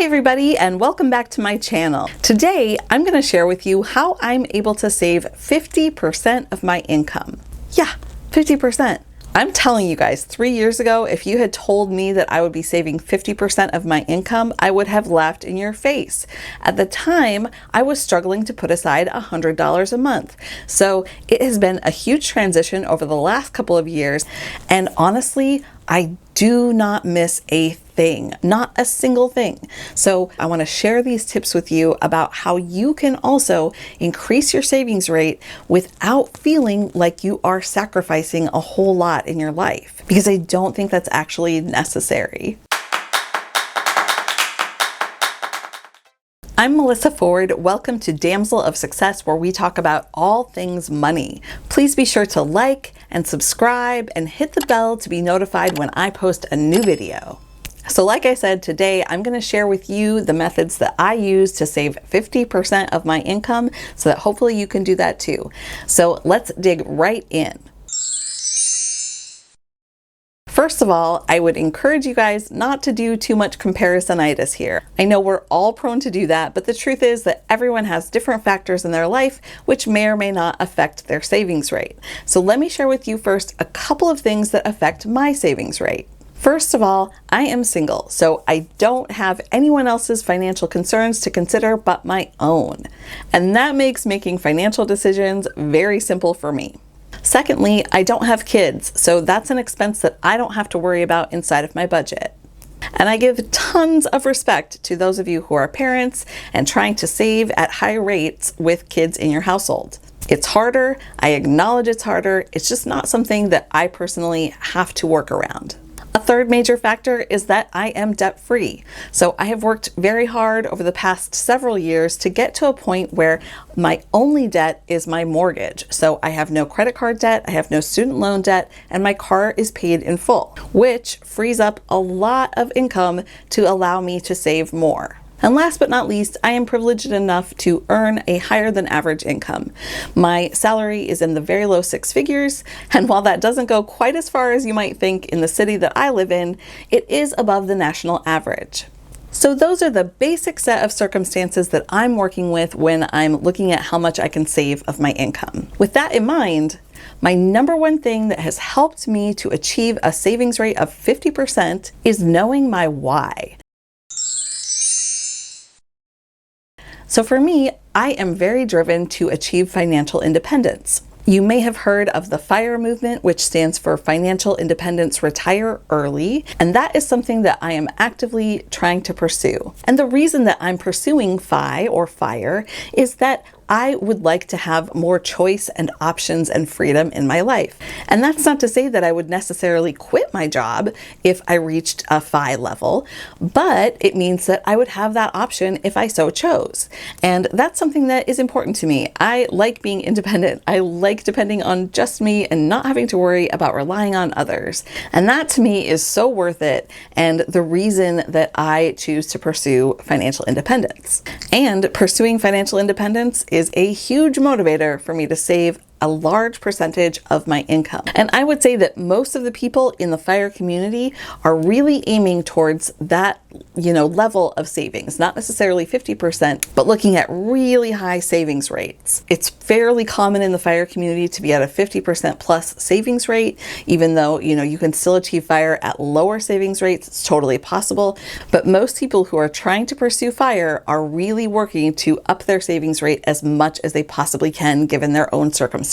Hi everybody, and welcome back to my channel. Today I'm going to share with you how I'm able to save 50% of my income. Yeah, 50%. I'm telling you guys, 3 years ago, if you had told me that I would be saving 50% of my income, I would have laughed in your face. At the time, I was struggling to put aside $100 a month. So it has been a huge transition over the last couple of years, and honestly, I do not miss a thing, not a single thing. So I want to share these tips with you about how you can also increase your savings rate without feeling like you are sacrificing a whole lot in your life, because I don't think that's actually necessary. I'm Melissa Ford. Welcome to Damsel of Success, where we talk about all things money. Please be sure to like and subscribe and hit the bell to be notified when I post a new video. So like I said, today I'm going to share with you the methods that I use to save 50% of my income so that hopefully you can do that too. So let's dig right in. First of all, I would encourage you guys not to do too much comparisonitis here. I know we're all prone to do that, but the truth is that everyone has different factors in their life which may or may not affect their savings rate. So let me share with you first a couple of things that affect my savings rate. First of all, I am single, so I don't have anyone else's financial concerns to consider but my own. And that makes making financial decisions very simple for me. Secondly, I don't have kids, so that's an expense that I don't have to worry about inside of my budget. And I give tons of respect to those of you who are parents and trying to save at high rates with kids in your household. It's harder, I acknowledge it's harder, it's just not something that I personally have to work around. A third major factor is that I am debt-free. So I have worked very hard over the past several years to get to a point where my only debt is my mortgage. So I have no credit card debt, I have no student loan debt, and my car is paid in full, which frees up a lot of income to allow me to save more. And last but not least, I am privileged enough to earn a higher than average income. My salary is in the very low six figures, and while that doesn't go quite as far as you might think in the city that I live in, it is above the national average. So those are the basic set of circumstances that I'm working with when I'm looking at how much I can save of my income. With that in mind, my number one thing that has helped me to achieve a savings rate of 50% is knowing my why. So for me, I am very driven to achieve financial independence. You may have heard of the F.I.R.E movement, which stands for Financial Independence Retire Early, and that is something that I am actively trying to pursue. And the reason that I'm pursuing F.I. or F.I.R.E is that I would like to have more choice and options and freedom in my life. And that's not to say that I would necessarily quit my job if I reached a F.I. level, but it means that I would have that option if I so chose. And that's something that is important to me. I like being independent. I like depending on just me and not having to worry about relying on others. And that to me is so worth it, and the reason that I choose to pursue financial independence. And pursuing financial independence is a huge motivator for me to save a large percentage of my income. And I would say that most of the people in the F.I.R.E community are really aiming towards that, level of savings, not necessarily 50%, but looking at really high savings rates. It's fairly common in the F.I.R.E community to be at a 50% plus savings rate, even though, you can still achieve F.I.R.E at lower savings rates. It's totally possible. But most people who are trying to pursue F.I.R.E are really working to up their savings rate as much as they possibly can given their own circumstances.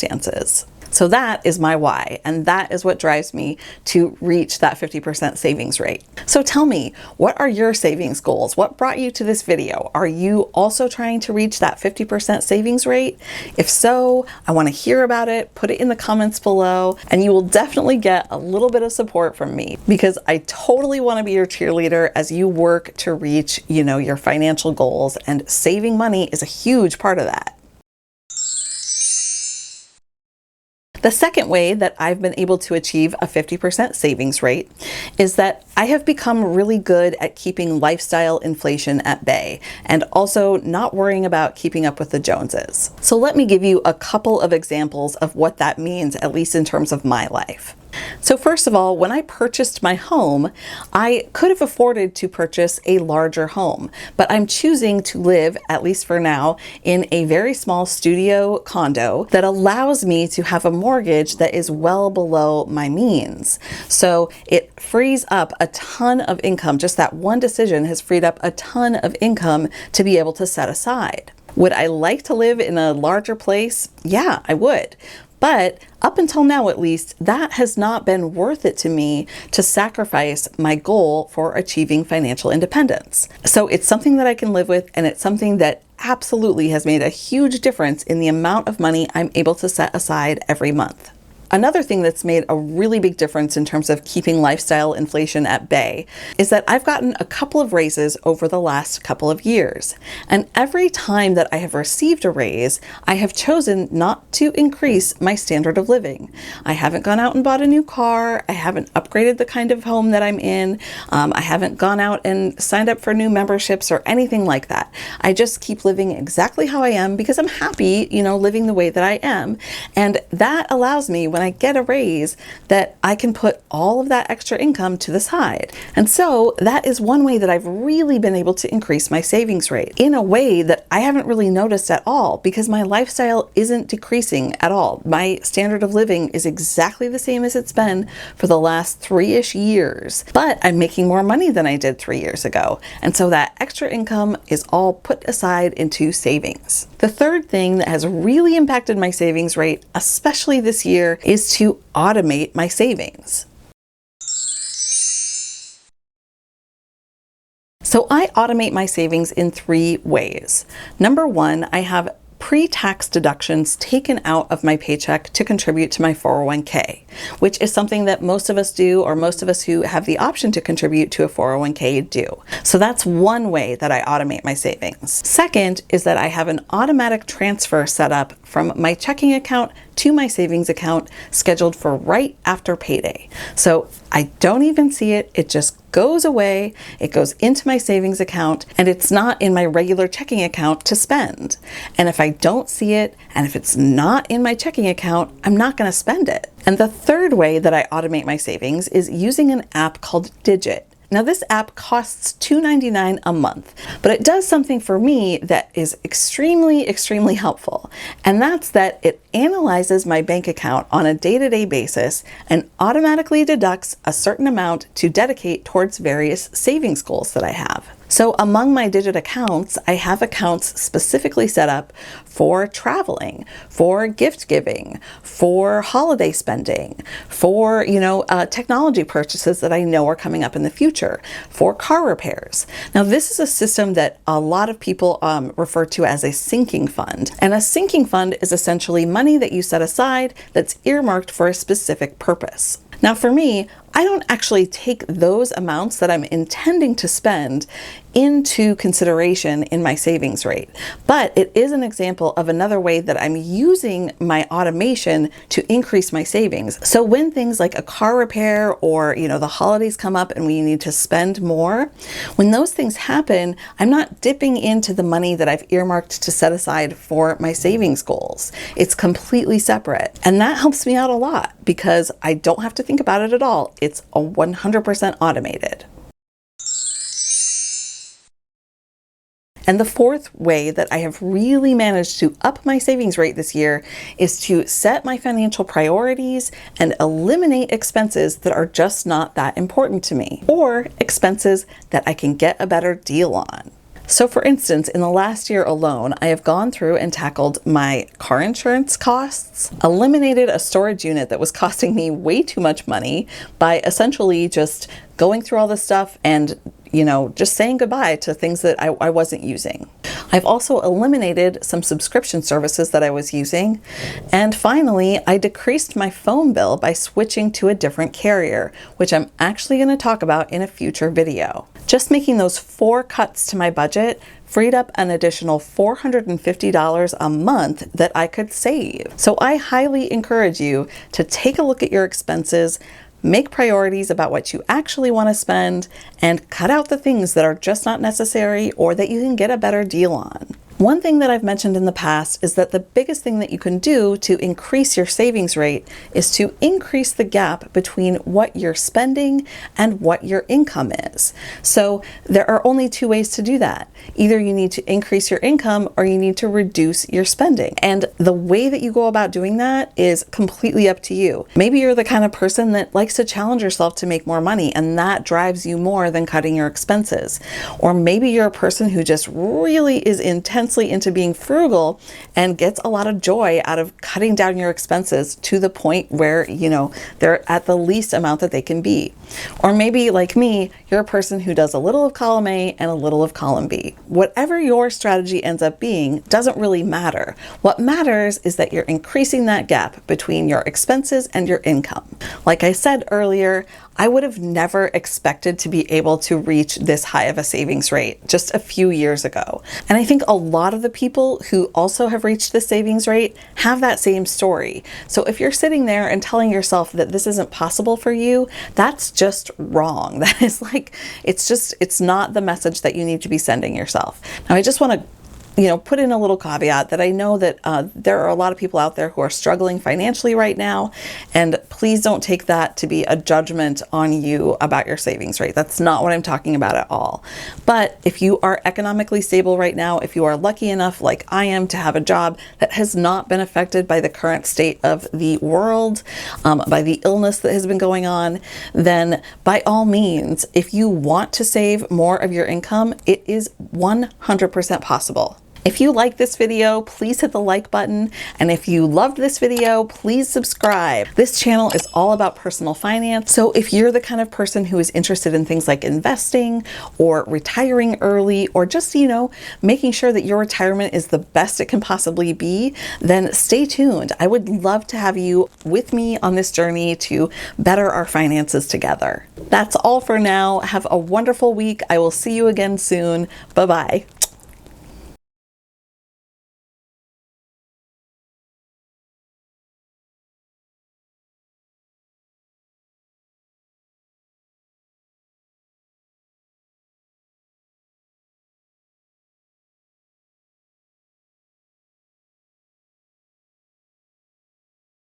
So that is my why, and that is what drives me to reach that 50% savings rate. So tell me, what are your savings goals? What brought you to this video? Are you also trying to reach that 50% savings rate? If so, I want to hear about it. Put it in the comments below, and you will definitely get a little bit of support from me, because I totally want to be your cheerleader as you work to reach, your financial goals, and saving money is a huge part of that. The second way that I've been able to achieve a 50% savings rate is that I have become really good at keeping lifestyle inflation at bay and also not worrying about keeping up with the Joneses. So let me give you a couple of examples of what that means, at least in terms of my life. So first of all, when I purchased my home, I could have afforded to purchase a larger home, but I'm choosing to live, at least for now, in a very small studio condo that allows me to have a mortgage that is well below my means. So it frees up a ton of income. Just that one decision has freed up a ton of income to be able to set aside. Would I like to live in a larger place? Yeah, I would. But up until now, at least, that has not been worth it to me to sacrifice my goal for achieving financial independence. So it's something that I can live with, and it's something that absolutely has made a huge difference in the amount of money I'm able to set aside every month. Another thing that's made a really big difference in terms of keeping lifestyle inflation at bay is that I've gotten a couple of raises over the last couple of years. And every time that I have received a raise, I have chosen not to increase my standard of living. I haven't gone out and bought a new car. I haven't upgraded the kind of home that I'm in. I haven't gone out and signed up for new memberships or anything like that. I just keep living exactly how I am because I'm happy, living the way that I am. And that allows me, when I get a raise, that I can put all of that extra income to the side. And so that is one way that I've really been able to increase my savings rate in a way that I haven't really noticed at all, because my lifestyle isn't decreasing at all. My standard of living is exactly the same as it's been for the last 3-ish years, but I'm making more money than I did 3 years ago. And so that extra income is all put aside into savings. The third thing that has really impacted my savings rate, especially this year, is to automate my savings. So I automate my savings in 3 ways. Number 1, I have pre-tax deductions taken out of my paycheck to contribute to my 401k, which is something that most of us do, or most of us who have the option to contribute to a 401k do. So that's one way that I automate my savings. Second is that I have an automatic transfer set up from my checking account to my savings account scheduled for right after payday. So I don't even see it. It just goes away. It goes into my savings account, and it's not in my regular checking account to spend. And if I don't see it, and if it's not in my checking account, I'm not going to spend it. And the third way that I automate my savings is using an app called Digit. Now, this app costs $2.99 a month, but it does something for me that is extremely, extremely helpful. And that's that it analyzes my bank account on a day-to-day basis and automatically deducts a certain amount to dedicate towards various savings goals that I have. So among my Digit accounts, I have accounts specifically set up for traveling, for gift giving, for holiday spending, for, technology purchases that I know are coming up in the future, for car repairs. Now, this is a system that a lot of people refer to as a sinking fund. And a sinking fund is essentially money that you set aside that's earmarked for a specific purpose. Now, for me, I don't actually take those amounts that I'm intending to spend into consideration in my savings rate, but it is an example of another way that I'm using my automation to increase my savings. So when things like a car repair or, the holidays come up and we need to spend more, when those things happen, I'm not dipping into the money that I've earmarked to set aside for my savings goals. It's completely separate. And that helps me out a lot because I don't have to think about it at all. It's 100% automated. And the fourth way that I have really managed to up my savings rate this year is to set my financial priorities and eliminate expenses that are just not that important to me, or expenses that I can get a better deal on. So for instance, in the last year alone, I have gone through and tackled my car insurance costs, eliminated a storage unit that was costing me way too much money by essentially just going through all this stuff and just saying goodbye to things that I wasn't using. I've also eliminated some subscription services that I was using. And finally, I decreased my phone bill by switching to a different carrier, which I'm actually going to talk about in a future video. Just making those 4 cuts to my budget freed up an additional $450 a month that I could save. So I highly encourage you to take a look at your expenses, make priorities about what you actually want to spend, and cut out the things that are just not necessary or that you can get a better deal on. One thing that I've mentioned in the past is that the biggest thing that you can do to increase your savings rate is to increase the gap between what you're spending and what your income is. So there are only two ways to do that. Either you need to increase your income or you need to reduce your spending. And the way that you go about doing that is completely up to you. Maybe you're the kind of person that likes to challenge yourself to make more money, and that drives you more than cutting your expenses. Or maybe you're a person who just really is intensely into being frugal and gets a lot of joy out of cutting down your expenses to the point where, they're at the least amount that they can be. Or maybe, like me, you're a person who does a little of column A and a little of column B. Whatever your strategy ends up being doesn't really matter. What matters is that you're increasing that gap between your expenses and your income. Like I said earlier, I would have never expected to be able to reach this high of a savings rate just a few years ago. And I think a lot of the people who also have reached the savings rate have that same story. So if you're sitting there and telling yourself that this isn't possible for you, that's just wrong. That is it's not the message that you need to be sending yourself. Now, I just want to put in a little caveat that I know that there are a lot of people out there who are struggling financially right now, and please don't take that to be a judgment on you about your savings rate. That's not what I'm talking about at all. But if you are economically stable right now, if you are lucky enough, like I am, to have a job that has not been affected by the current state of the world, by the illness that has been going on, then by all means, if you want to save more of your income, it is 100% possible. If you like this video, please hit the like button. And if you loved this video, please subscribe. This channel is all about personal finance. So if you're the kind of person who is interested in things like investing or retiring early, or just, making sure that your retirement is the best it can possibly be, then stay tuned. I would love to have you with me on this journey to better our finances together. That's all for now. Have a wonderful week. I will see you again soon. Bye-bye.